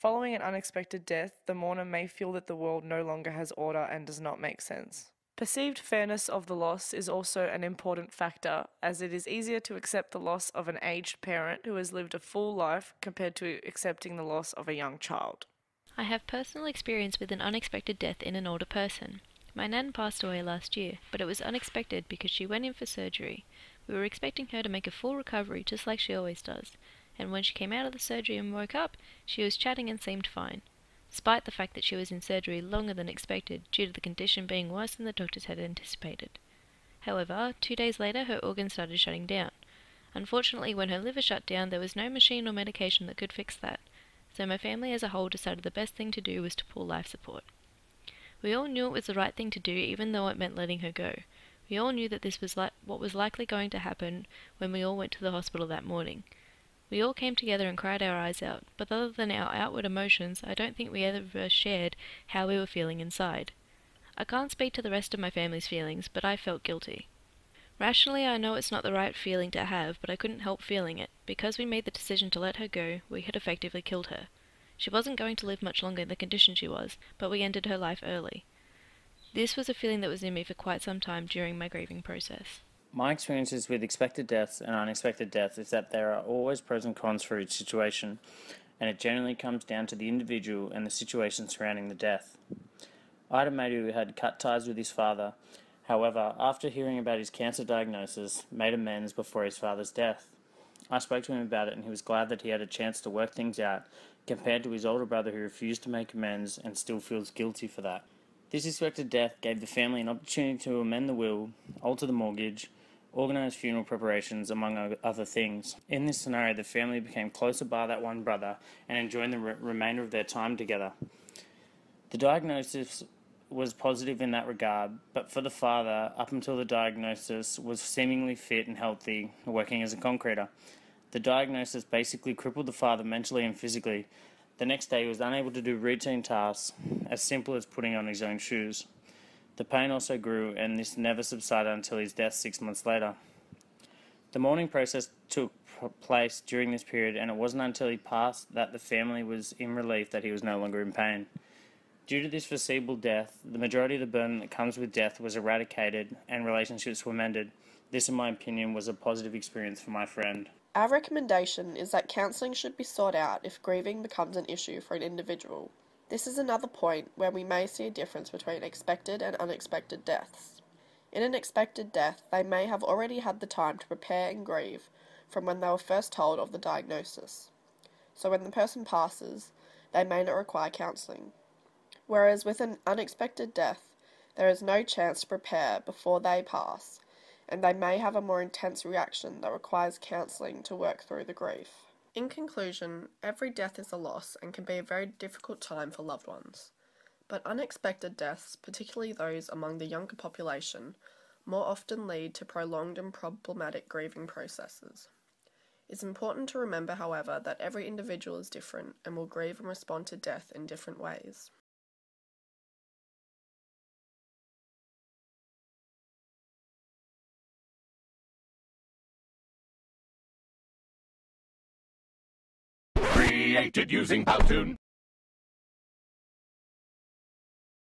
Following an unexpected death, the mourner may feel that the world no longer has order and does not make sense. Perceived fairness of the loss is also an important factor, as it is easier to accept the loss of an aged parent who has lived a full life compared to accepting the loss of a young child. I have personal experience with an unexpected death in an older person. My nan passed away last year, but it was unexpected because she went in for surgery. We were expecting her to make a full recovery just like she always does, and when she came out of the surgery and woke up, she was chatting and seemed fine, despite the fact that she was in surgery longer than expected due to the condition being worse than the doctors had anticipated. However, 2 days later her organs started shutting down. Unfortunately, when her liver shut down, there was no machine or medication that could fix that, so my family as a whole decided the best thing to do was to pull life support. We all knew it was the right thing to do, even though it meant letting her go. We all knew that this was what was likely going to happen when we all went to the hospital that morning. We all came together and cried our eyes out, but other than our outward emotions, I don't think we ever shared how we were feeling inside. I can't speak to the rest of my family's feelings, but I felt guilty. Rationally, I know it's not the right feeling to have, but I couldn't help feeling it. Because we made the decision to let her go, we had effectively killed her. She wasn't going to live much longer in the condition she was, but we ended her life early. This was a feeling that was in me for quite some time during my grieving process. My experiences with expected deaths and unexpected deaths is that there are always pros and cons for each situation, and it generally comes down to the individual and the situation surrounding the death. I had a mate who had cut ties with his father, however, after hearing about his cancer diagnosis, made amends before his father's death. I spoke to him about it and he was glad that he had a chance to work things out, compared to his older brother who refused to make amends and still feels guilty for that. This expected death gave the family an opportunity to amend the will, alter the mortgage, organise funeral preparations, among other things. In this scenario, the family became closer by that one brother and enjoyed the remainder of their time together. The diagnosis was positive in that regard, but for the father, up until the diagnosis, was seemingly fit and healthy, working as a concreter. The diagnosis basically crippled the father mentally and physically. The next day he was unable to do routine tasks, as simple as putting on his own shoes. The pain also grew, and this never subsided until his death 6 months later. The mourning process took place during this period, and it wasn't until he passed that the family was in relief that he was no longer in pain. Due to this foreseeable death, the majority of the burden that comes with death was eradicated and relationships were mended. This, in my opinion, was a positive experience for my friend. Our recommendation is that counselling should be sought out if grieving becomes an issue for an individual. This is another point where we may see a difference between expected and unexpected deaths. In an expected death, they may have already had the time to prepare and grieve from when they were first told of the diagnosis. So when the person passes, they may not require counselling. Whereas with an unexpected death, there is no chance to prepare before they pass, and they may have a more intense reaction that requires counselling to work through the grief. In conclusion, every death is a loss and can be a very difficult time for loved ones. But unexpected deaths, particularly those among the younger population, more often lead to prolonged and problematic grieving processes. It's important to remember, however, that every individual is different and will grieve and respond to death in different ways. Created using Powtoon.